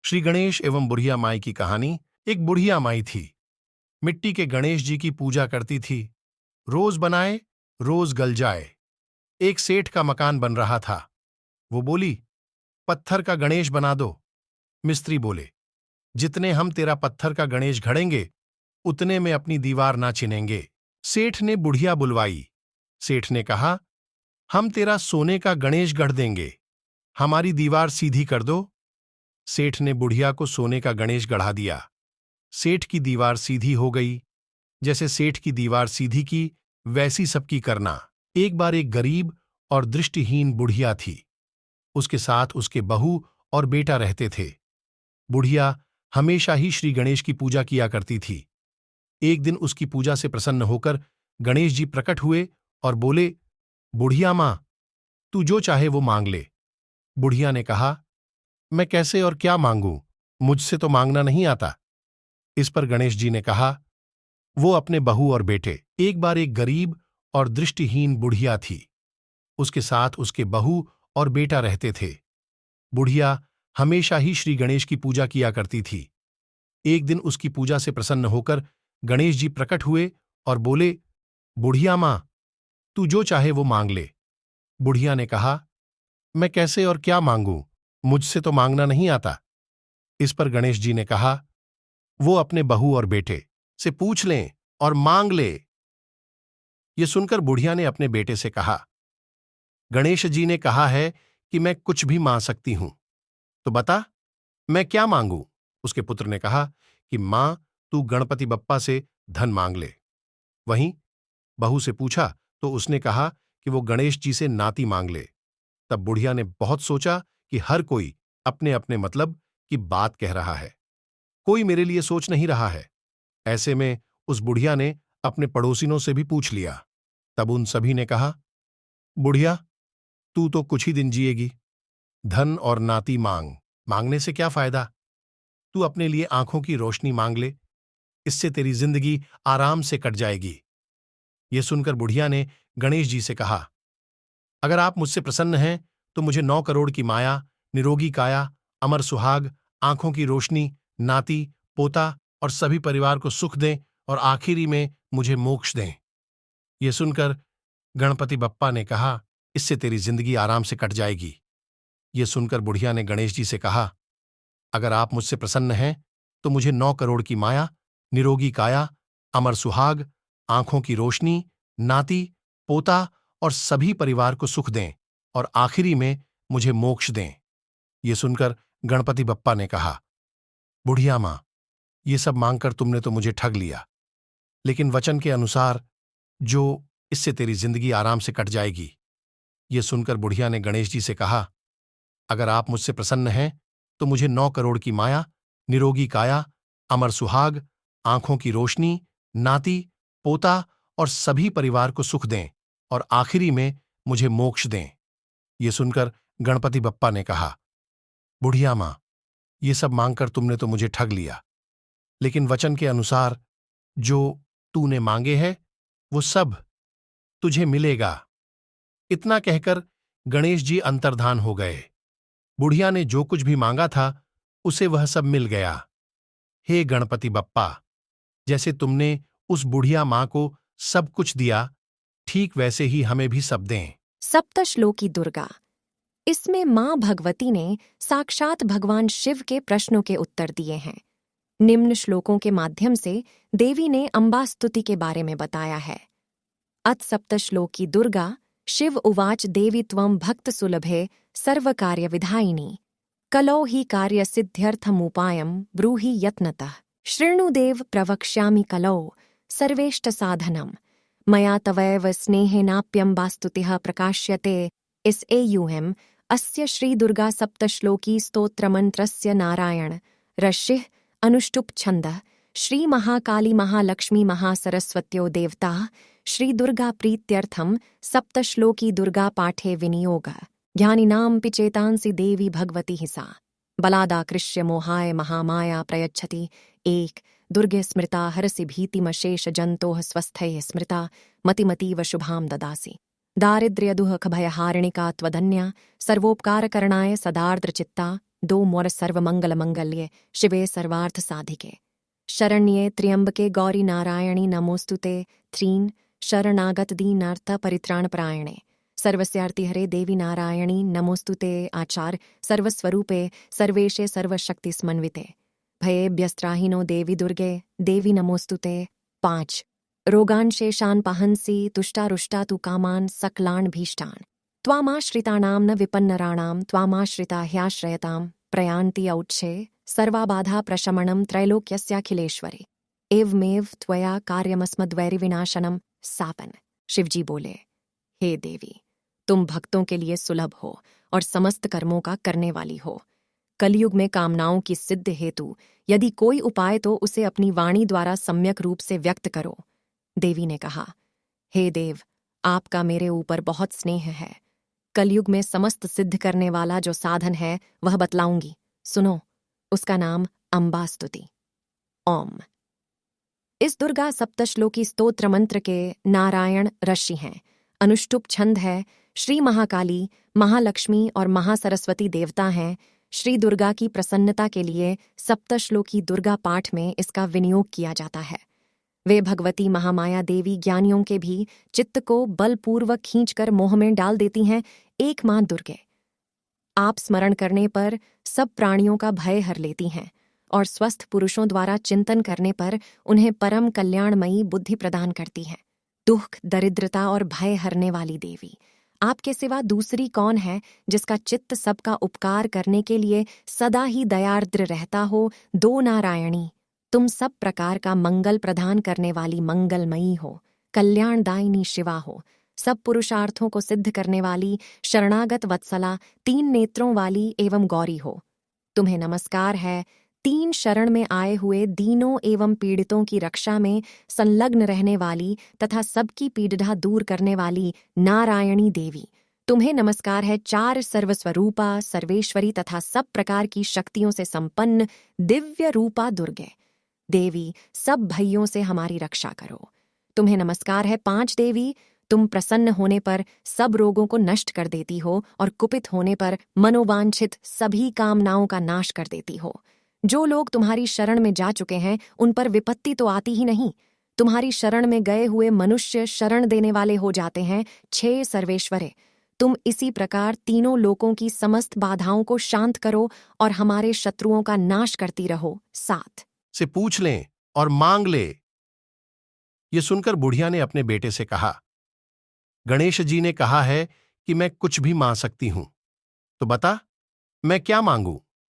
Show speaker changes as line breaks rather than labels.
श्री गणेश एवं बुढ़िया माई की कहानी। एक बुढ़िया माई थी। मिट्टी के गणेश जी की पूजा करती थी। रोज बनाए, रोज गल जाए। एक सेठ का मकान बन रहा था। वो बोली, पत्थर का गणेश बना दो। मिस्त्री बोले, जितने हम तेरा पत्थर का गणेश घड़ेंगे उतने में अपनी दीवार ना छिनेंगे। सेठ ने बुढ़िया बुलवाई। सेठ ने कहा, हम तेरा सोने का गणेश गढ़ देंगे, हमारी दीवार सीधी कर दो। सेठ ने बुढ़िया को सोने का गणेश गढ़ा दिया। सेठ की दीवार सीधी हो गई। जैसे सेठ की दीवार सीधी की, वैसी सबकी करना। एक बार एक गरीब और दृष्टिहीन बुढ़िया थी। उसके साथ उसके बहू और बेटा रहते थे। बुढ़िया हमेशा ही श्री गणेश की पूजा किया करती थी। एक दिन उसकी पूजा से प्रसन्न होकर गणेश जी प्रकट हुए और बोले, बुढ़िया मां, तू जो चाहे वो मांग ले। बुढ़िया ने कहा, मैं कैसे और क्या मांगूं, मुझसे तो मांगना नहीं आता। इस पर गणेश जी ने कहा, वो अपने बहू और बेटे। एक बार एक गरीब और दृष्टिहीन बुढ़िया थी। उसके साथ उसके बहू और बेटा रहते थे। बुढ़िया हमेशा ही श्री गणेश की पूजा किया करती थी। एक दिन उसकी पूजा से प्रसन्न होकर गणेश जी प्रकट हुए और बोले, बुढ़िया मां, तू जो चाहे वो मांग ले। बुढ़िया ने कहा, मैं कैसे और क्या मांगूं, मुझसे तो मांगना नहीं आता। इस पर गणेश जी ने कहा, वो अपने बहू और बेटे से पूछ लें और मांग ले। ये सुनकर बुढ़िया ने अपने बेटे से कहा, गणेश जी ने कहा है कि मैं कुछ भी मांग सकती हूं, तो बता मैं क्या मांगूं। उसके पुत्र ने कहा कि मां, तू गणपति बप्पा से धन मांग ले। वहीं बहू से पूछा तो उसने कहा कि वो गणेश जी से नाती मांग ले। तब बुढ़िया ने बहुत सोचा कि हर कोई अपने अपने मतलब की बात कह रहा है, कोई मेरे लिए सोच नहीं रहा है। ऐसे में उस बुढ़िया ने अपने पड़ोसिनों से भी पूछ लिया। तब उन सभी ने कहा, बुढ़िया, तू तो कुछ ही दिन जिएगी, धन और नाती मांगने से क्या फायदा। तू अपने लिए आंखों की रोशनी मांग ले, इससे तेरी जिंदगी आराम से कट जाएगी। यह सुनकर बुढ़िया ने गणेश जी से कहा, अगर आप मुझसे प्रसन्न हैं तो मुझे 9 करोड़ की माया, निरोगी काया, अमर सुहाग, आंखों की रोशनी, नाती, पोता और सभी परिवार को सुख दें और आखिरी में मुझे मोक्ष दें। यह सुनकर गणपति बप्पा ने कहा, इससे तेरी जिंदगी आराम से कट जाएगी। यह सुनकर बुढ़िया ने गणेश जी से कहा, अगर आप मुझसे प्रसन्न हैं तो मुझे 9 करोड़ की माया, निरोगी काया, अमर सुहाग, आंखों की रोशनी, नाती, पोता और सभी परिवार को सुख दें और आखिरी में मुझे मोक्ष दें। यह सुनकर गणपति बप्पा ने कहा, बुढ़िया मां, ये सब मांगकर तुमने तो मुझे ठग लिया, लेकिन वचन के अनुसार जो इससे तेरी जिंदगी आराम से कट जाएगी। यह सुनकर बुढ़िया ने गणेश जी से कहा, अगर आप मुझसे प्रसन्न हैं तो मुझे 9 करोड़ की माया, निरोगी काया, अमर सुहाग, आंखों की रोशनी, नाती, पोता और सभी परिवार को सुख दें और आखिरी में मुझे मोक्ष दें। यह सुनकर गणपति बप्पा ने कहा, बुढ़िया मां, ये सब मांगकर तुमने तो मुझे ठग लिया, लेकिन वचन के अनुसार जो तूने मांगे है वो सब तुझे मिलेगा। इतना कहकर गणेश जी अंतर्धान हो गए। बुढ़िया ने जो कुछ भी मांगा था उसे वह सब मिल गया। हे गणपति बप्पा, जैसे तुमने उस बुढ़िया मां को सब कुछ दिया, ठीक वैसे ही हमें भी सब दें।
सप्तश्लोकी दुर्गा। इसमें मां भगवती ने साक्षात भगवान शिव के प्रश्नों के उत्तर दिए हैं। निम्न श्लोकों के माध्यम से देवी ने अम्बा स्तुति के बारे में बताया है। अथ सप्तश्लोकी दुर्गा शिव उवाच देवी त्वं भक्त सुलभे सर्व कार्य विधायिनी कलौ हि कार्य सिद्ध्यर्थमुपायं ब्रूहि यत्नतः शृणु देव प्रवक्ष्यामि कलौ सर्वेष्ट साधनम् मया तवैव स्नेहेनाप्यम्बास्तुतिः प्रकाश्यते। इस एयुएम अस्य श्री दुर्गा सप्तश्लोकी स्तोत्रमन्त्रस्य नारायण ऋषिः अनुष्टुप् छन्दः श्री महाकाली महालक्ष्मी महासरस्वत्यो देवताः श्री दुर्गा प्रीत्यर्थं सप्तश्लोकी दुर्गा पाठे विनियोगः ज्ञानिनां पिचेतांसि देवी भगवती हि सा बलादाकृष्य मोहाय महामाया प्रयच्छति। एक दुर्गे स्मृता हरसि भीतिमशेष जन्तोः स्वस्थैः स्मृता मतिमतीव शुभां ददासि। दारिद्र्यदुःखभयहारिणिका त्वदन्या सर्वोपकारकरणाय सदार्द्रचित्ता दो मोर सर्वमंगल मंगल्ये शिवे सर्वार्थ साधिके शरण्ये त्र्यंबके गौरी नारायणी नमोस्तुते त्रीन शरणागत दीनार्थ परित्राणपरायणे सर्वस्यार्ति हरे देवी नारायणी नमोस्तुते आचार सर्वस्वरूपे सर्वेशे सर्वशक्तिस्मन्विते भयेभ्यस्त्राहिनो देवी दुर्गे देवी नमोस्तुते 5 रोगान शेषान पाहंसि तुष्टारुष्टा तु कामान सकलान भीष्टान त्वामाश्रितानां न विपन्नराणां त्वामाश्रिता ह्याश्रयतां प्रयान्ति औच्छे सर्वाबाधा प्रशमनं त्रैलोक्यस्याखिलेश्वरे एवमेव त्वया कार्यमस्मद्वैरिविनाशनम सापन। शिवजी बोले, हे देवी, तुम भक्तों के लिए सुलभ हो और समस्त कर्मों का करने वाली हो। कलयुग में कामनाओं की सिद्ध हेतु यदि कोई उपाय तो उसे अपनी वाणी द्वारा सम्यक रूप से व्यक्त करो। देवी ने कहा, हे देव, आपका मेरे ऊपर बहुत स्नेह है। कलयुग में समस्त सिद्ध करने वाला जो साधन है वह बतलाऊंगी, सुनो। उसका नाम अम्बा स्तुति। ओम। इस दुर्गा सप्तश्लोकी स्तोत्र मंत्र के नारायण ऋषि हैं। अनुष्टुप छंद है। श्री महाकाली, महालक्ष्मी और महासरस्वती देवता हैं। श्री दुर्गा की प्रसन्नता के लिए सप्तश्लोकी दुर्गा पाठ में इसका विनियोग किया जाता है। वे भगवती महामाया देवी ज्ञानियों के भी चित्त को बलपूर्वक खींचकर मोह में डाल देती हैं। एक मां दुर्गे, आप स्मरण करने पर सब प्राणियों का भय हर लेती हैं और स्वस्थ पुरुषों द्वारा चिंतन करने पर उन्हें परम कल्याणमयी बुद्धि प्रदान करती हैं। दुख, दरिद्रता और भय हरने वाली देवी, आपके सिवा दूसरी कौन है जिसका चित्त सबका उपकार करने के लिए सदा ही दयार्द्र रहता हो। दो नारायणी, तुम सब प्रकार का मंगल प्रदान करने वाली मंगलमयी हो, कल्याणदायिनी शिवा हो, सब पुरुषार्थों को सिद्ध करने वाली शरणागत वत्सला, 3 नेत्रों वाली एवं गौरी हो। तुम्हें नमस्कार है, 3 शरण में आए हुए दीनों एवं पीड़ितों की रक्षा में संलग्न रहने वाली तथा सबकी पीड़ा दूर करने वाली नारायणी देवी। तुम्हें नमस्कार है, 4 सर्वस्वरूपा, सर्वेश्वरी तथा सब प्रकार की शक्तियों से संपन्न दिव्य रूपा दुर्गे देवी, सब भइयों से हमारी रक्षा करो। तुम्हें नमस्कार है, 5 देवी, तुम प्रसन्न होने पर सब रोगों को नष्ट कर देती हो और कुपित होने पर मनोवांछित सभी कामनाओं का नाश कर देती हो। जो लोग तुम्हारी शरण में जा चुके हैं उन पर विपत्ति तो आती ही नहीं, तुम्हारी शरण में गए हुए मनुष्य शरण देने वाले हो जाते हैं। 6 सर्वेश्वरे, तुम इसी प्रकार तीनों लोकों की समस्त बाधाओं को शांत करो और हमारे शत्रुओं का नाश करती रहो। 7
से पूछ लें और मांग ले। ये सुनकर बुढ़िया ने अपने बेटे से कहा, गणेश जी ने कहा है कि मैं कुछ भी मांग सकती हूं, तो बता मैं क्या मांगू।